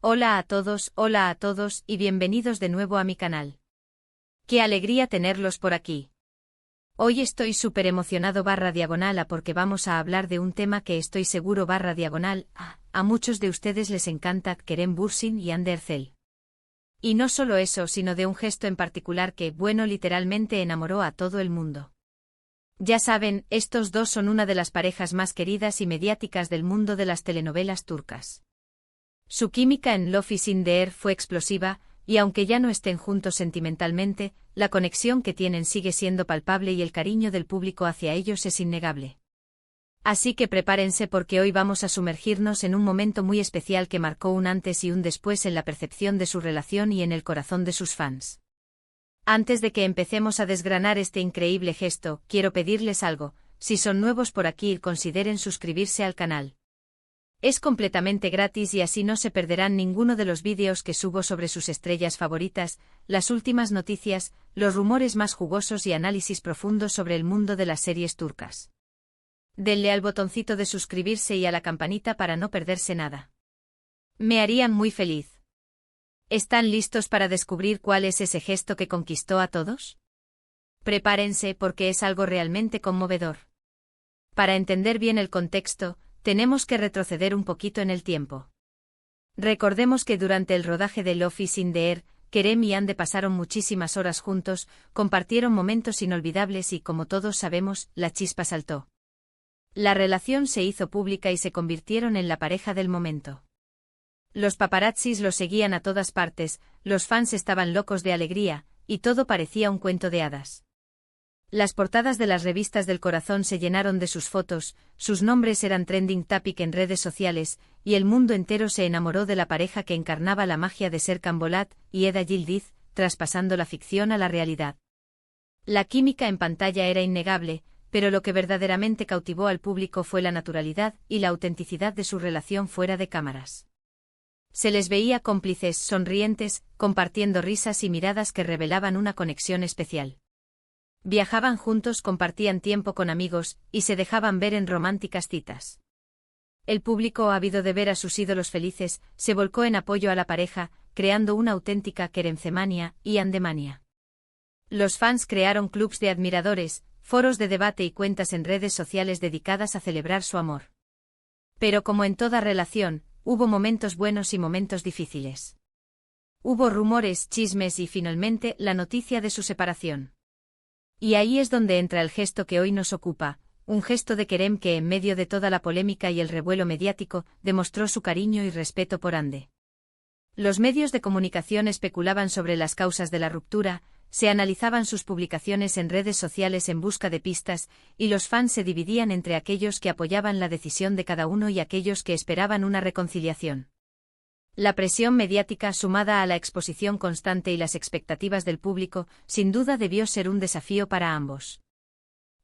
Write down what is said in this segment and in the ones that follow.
Hola a todos y bienvenidos de nuevo a mi canal. Qué alegría tenerlos por aquí. Hoy estoy súper emocionado /diagonal porque vamos a hablar de un tema que estoy seguro /diagonal a muchos de ustedes les encanta, Kerem Bürsin y Hande Erçel. Y no solo eso, sino de un gesto en particular que, bueno, literalmente enamoró a todo el mundo. Ya saben, estos dos son una de las parejas más queridas y mediáticas del mundo de las telenovelas turcas. Su química en Love is in the Air fue explosiva, y aunque ya no estén juntos sentimentalmente, la conexión que tienen sigue siendo palpable y el cariño del público hacia ellos es innegable. Así que prepárense porque hoy vamos a sumergirnos en un momento muy especial que marcó un antes y un después en la percepción de su relación y en el corazón de sus fans. Antes de que empecemos a desgranar este increíble gesto, quiero pedirles algo: si son nuevos por aquí, consideren suscribirse al canal. Es completamente gratis y así no se perderán ninguno de los vídeos que subo sobre sus estrellas favoritas, las últimas noticias, los rumores más jugosos y análisis profundos sobre el mundo de las series turcas. Denle al botoncito de suscribirse y a la campanita para no perderse nada. Me harían muy feliz. ¿Están listos para descubrir cuál es ese gesto que conquistó a todos? Prepárense porque es algo realmente conmovedor. Para entender bien el contexto, tenemos que retroceder un poquito en el tiempo. Recordemos que durante el rodaje de Love is in the Air, Kerem y Hande pasaron muchísimas horas juntos, compartieron momentos inolvidables y, como todos sabemos, la chispa saltó. La relación se hizo pública y se convirtieron en la pareja del momento. Los paparazzis los seguían a todas partes, los fans estaban locos de alegría, y todo parecía un cuento de hadas. Las portadas de las revistas del corazón se llenaron de sus fotos, sus nombres eran trending topic en redes sociales, y el mundo entero se enamoró de la pareja que encarnaba la magia de Serkan Bolat y Eda Yildiz, traspasando la ficción a la realidad. La química en pantalla era innegable, pero lo que verdaderamente cautivó al público fue la naturalidad y la autenticidad de su relación fuera de cámaras. Se les veía cómplices, sonrientes, compartiendo risas y miradas que revelaban una conexión especial. Viajaban juntos, compartían tiempo con amigos, y se dejaban ver en románticas citas. El público, ávido de ver a sus ídolos felices, se volcó en apoyo a la pareja, creando una auténtica Keremcemania y Handemania. Los fans crearon clubs de admiradores, foros de debate y cuentas en redes sociales dedicadas a celebrar su amor. Pero como en toda relación, hubo momentos buenos y momentos difíciles. Hubo rumores, chismes y finalmente la noticia de su separación. Y ahí es donde entra el gesto que hoy nos ocupa, un gesto de Kerem que en medio de toda la polémica y el revuelo mediático, demostró su cariño y respeto por Hande. Los medios de comunicación especulaban sobre las causas de la ruptura, se analizaban sus publicaciones en redes sociales en busca de pistas, y los fans se dividían entre aquellos que apoyaban la decisión de cada uno y aquellos que esperaban una reconciliación. La presión mediática, sumada a la exposición constante y las expectativas del público, sin duda debió ser un desafío para ambos.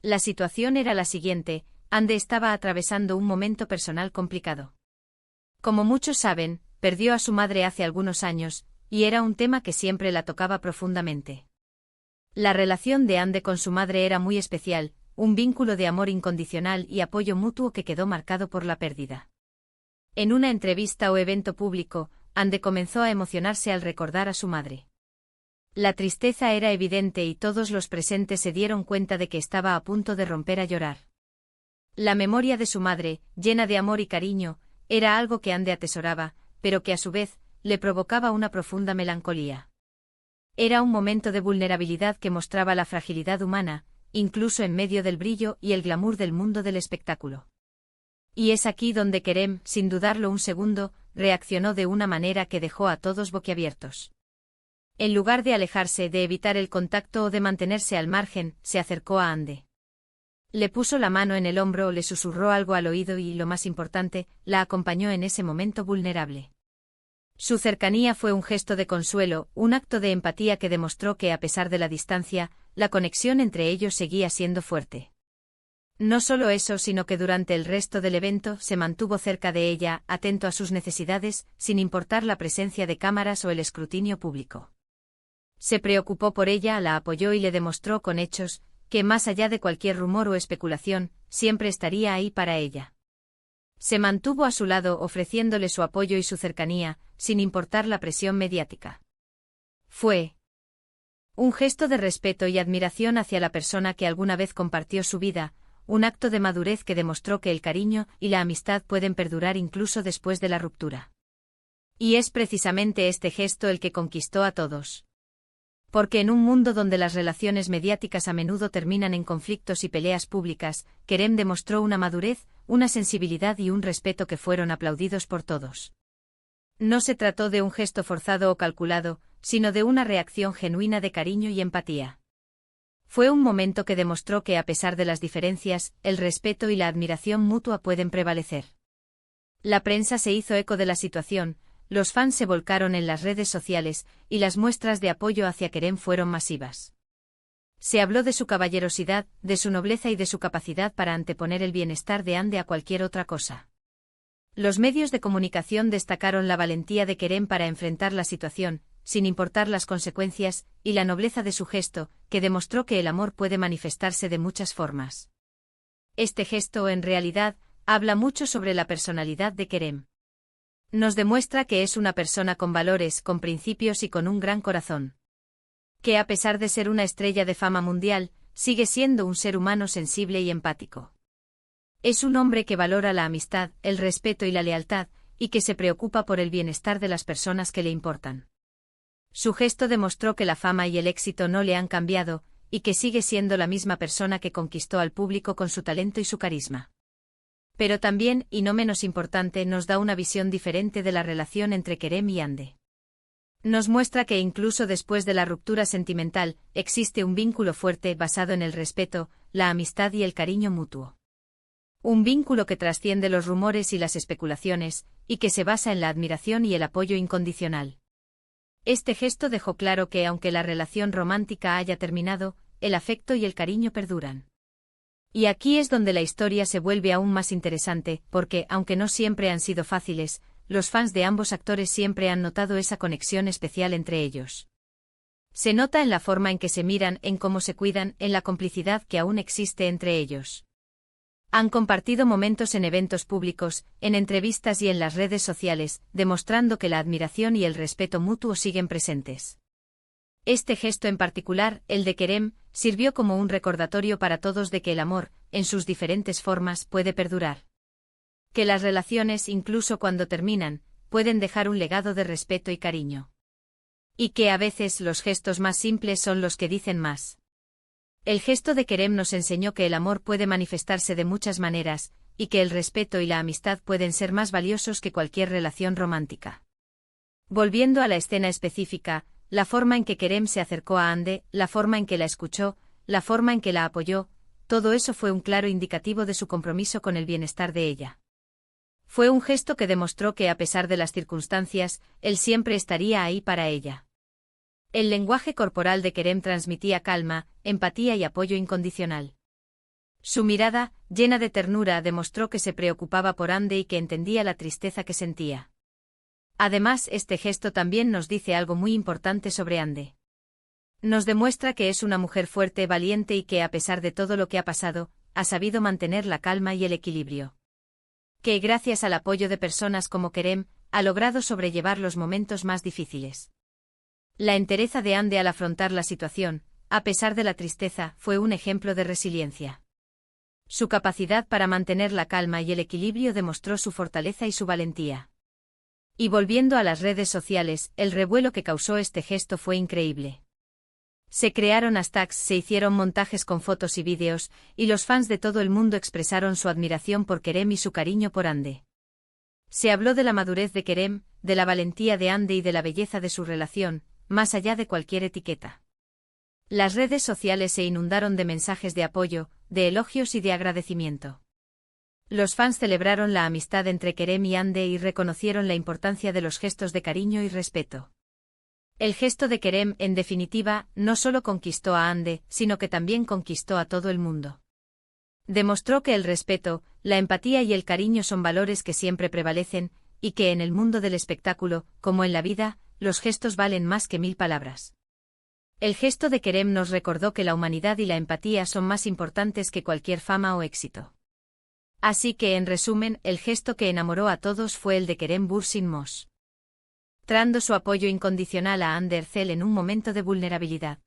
La situación era la siguiente: Hande estaba atravesando un momento personal complicado. Como muchos saben, perdió a su madre hace algunos años, y era un tema que siempre la tocaba profundamente. La relación de Hande con su madre era muy especial, un vínculo de amor incondicional y apoyo mutuo que quedó marcado por la pérdida. En una entrevista o evento público, Hande comenzó a emocionarse al recordar a su madre. La tristeza era evidente y todos los presentes se dieron cuenta de que estaba a punto de romper a llorar. La memoria de su madre, llena de amor y cariño, era algo que Hande atesoraba, pero que a su vez, le provocaba una profunda melancolía. Era un momento de vulnerabilidad que mostraba la fragilidad humana, incluso en medio del brillo y el glamour del mundo del espectáculo. Y es aquí donde Kerem, sin dudarlo un segundo, reaccionó de una manera que dejó a todos boquiabiertos. En lugar de alejarse, de evitar el contacto o de mantenerse al margen, se acercó a Hande. Le puso la mano en el hombro, le susurró algo al oído y, lo más importante, la acompañó en ese momento vulnerable. Su cercanía fue un gesto de consuelo, un acto de empatía que demostró que, a pesar de la distancia, la conexión entre ellos seguía siendo fuerte. No solo eso, sino que durante el resto del evento se mantuvo cerca de ella, atento a sus necesidades, sin importar la presencia de cámaras o el escrutinio público. Se preocupó por ella, la apoyó y le demostró con hechos que, más allá de cualquier rumor o especulación, siempre estaría ahí para ella. Se mantuvo a su lado ofreciéndole su apoyo y su cercanía, sin importar la presión mediática. Fue un gesto de respeto y admiración hacia la persona que alguna vez compartió su vida, un acto de madurez que demostró que el cariño y la amistad pueden perdurar incluso después de la ruptura. Y es precisamente este gesto el que conquistó a todos. Porque en un mundo donde las relaciones mediáticas a menudo terminan en conflictos y peleas públicas, Kerem demostró una madurez, una sensibilidad y un respeto que fueron aplaudidos por todos. No se trató de un gesto forzado o calculado, sino de una reacción genuina de cariño y empatía. Fue un momento que demostró que a pesar de las diferencias, el respeto y la admiración mutua pueden prevalecer. La prensa se hizo eco de la situación, los fans se volcaron en las redes sociales, y las muestras de apoyo hacia Kerem fueron masivas. Se habló de su caballerosidad, de su nobleza y de su capacidad para anteponer el bienestar de Hande a cualquier otra cosa. Los medios de comunicación destacaron la valentía de Kerem para enfrentar la situación, sin importar las consecuencias, y la nobleza de su gesto, que demostró que el amor puede manifestarse de muchas formas. Este gesto, en realidad, habla mucho sobre la personalidad de Kerem. Nos demuestra que es una persona con valores, con principios y con un gran corazón. Que a pesar de ser una estrella de fama mundial, sigue siendo un ser humano sensible y empático. Es un hombre que valora la amistad, el respeto y la lealtad, y que se preocupa por el bienestar de las personas que le importan. Su gesto demostró que la fama y el éxito no le han cambiado, y que sigue siendo la misma persona que conquistó al público con su talento y su carisma. Pero también, y no menos importante, nos da una visión diferente de la relación entre Kerem y Hande. Nos muestra que incluso después de la ruptura sentimental, existe un vínculo fuerte basado en el respeto, la amistad y el cariño mutuo. Un vínculo que trasciende los rumores y las especulaciones, y que se basa en la admiración y el apoyo incondicional. Este gesto dejó claro que aunque la relación romántica haya terminado, el afecto y el cariño perduran. Y aquí es donde la historia se vuelve aún más interesante, porque, aunque no siempre han sido fáciles, los fans de ambos actores siempre han notado esa conexión especial entre ellos. Se nota en la forma en que se miran, en cómo se cuidan, en la complicidad que aún existe entre ellos. Han compartido momentos en eventos públicos, en entrevistas y en las redes sociales, demostrando que la admiración y el respeto mutuo siguen presentes. Este gesto en particular, el de Kerem, sirvió como un recordatorio para todos de que el amor, en sus diferentes formas, puede perdurar. Que las relaciones, incluso cuando terminan, pueden dejar un legado de respeto y cariño. Y que a veces los gestos más simples son los que dicen más. El gesto de Kerem nos enseñó que el amor puede manifestarse de muchas maneras, y que el respeto y la amistad pueden ser más valiosos que cualquier relación romántica. Volviendo a la escena específica, la forma en que Kerem se acercó a Hande, la forma en que la escuchó, la forma en que la apoyó, todo eso fue un claro indicativo de su compromiso con el bienestar de ella. Fue un gesto que demostró que a pesar de las circunstancias, él siempre estaría ahí para ella. El lenguaje corporal de Kerem transmitía calma, empatía y apoyo incondicional. Su mirada, llena de ternura, demostró que se preocupaba por Hande y que entendía la tristeza que sentía. Además, este gesto también nos dice algo muy importante sobre Hande. Nos demuestra que es una mujer fuerte, valiente y que a pesar de todo lo que ha pasado, ha sabido mantener la calma y el equilibrio. Que gracias al apoyo de personas como Kerem, ha logrado sobrellevar los momentos más difíciles. La entereza de Hande al afrontar la situación, a pesar de la tristeza, fue un ejemplo de resiliencia. Su capacidad para mantener la calma y el equilibrio demostró su fortaleza y su valentía. Y volviendo a las redes sociales, el revuelo que causó este gesto fue increíble. Se crearon hashtags, se hicieron montajes con fotos y vídeos, y los fans de todo el mundo expresaron su admiración por Kerem y su cariño por Hande. Se habló de la madurez de Kerem, de la valentía de Hande y de la belleza de su relación, más allá de cualquier etiqueta. Las redes sociales se inundaron de mensajes de apoyo, de elogios y de agradecimiento. Los fans celebraron la amistad entre Kerem y Hande y reconocieron la importancia de los gestos de cariño y respeto. El gesto de Kerem, en definitiva, no solo conquistó a Hande, sino que también conquistó a todo el mundo. Demostró que el respeto, la empatía y el cariño son valores que siempre prevalecen, y que en el mundo del espectáculo, como en la vida, los gestos valen más que 1000 palabras. El gesto de Kerem nos recordó que la humanidad y la empatía son más importantes que cualquier fama o éxito. Así que en resumen, el gesto que enamoró a todos fue el de Kerem Bürsinmos, mostrando su apoyo incondicional a Andercel en un momento de vulnerabilidad.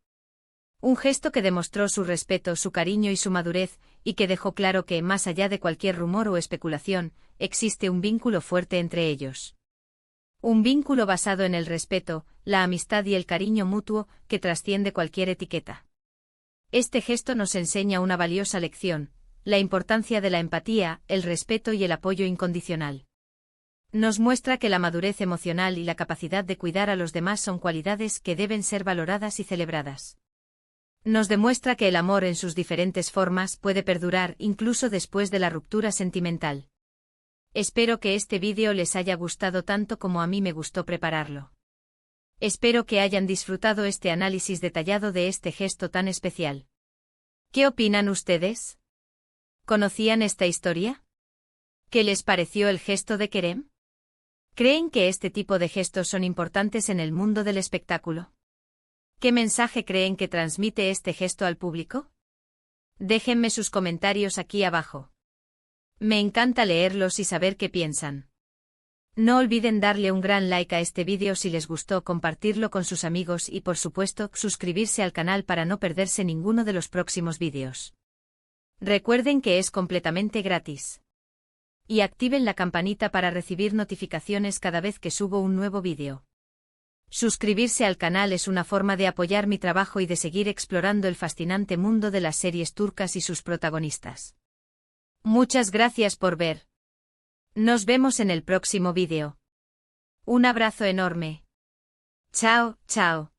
Un gesto que demostró su respeto, su cariño y su madurez, y que dejó claro que, más allá de cualquier rumor o especulación, existe un vínculo fuerte entre ellos. Un vínculo basado en el respeto, la amistad y el cariño mutuo, que trasciende cualquier etiqueta. Este gesto nos enseña una valiosa lección: la importancia de la empatía, el respeto y el apoyo incondicional. Nos muestra que la madurez emocional y la capacidad de cuidar a los demás son cualidades que deben ser valoradas y celebradas. Nos demuestra que el amor en sus diferentes formas puede perdurar incluso después de la ruptura sentimental. Espero que este vídeo les haya gustado tanto como a mí me gustó prepararlo. Espero que hayan disfrutado este análisis detallado de este gesto tan especial. ¿Qué opinan ustedes? ¿Conocían esta historia? ¿Qué les pareció el gesto de Kerem? ¿Creen que este tipo de gestos son importantes en el mundo del espectáculo? ¿Qué mensaje creen que transmite este gesto al público? Déjenme sus comentarios aquí abajo. Me encanta leerlos y saber qué piensan. No olviden darle un gran like a este vídeo si les gustó, compartirlo con sus amigos y por supuesto suscribirse al canal para no perderse ninguno de los próximos vídeos. Recuerden que es completamente gratis. Y activen la campanita para recibir notificaciones cada vez que subo un nuevo vídeo. Suscribirse al canal es una forma de apoyar mi trabajo y de seguir explorando el fascinante mundo de las series turcas y sus protagonistas. Muchas gracias por ver. Nos vemos en el próximo vídeo. Un abrazo enorme. Chao, chao.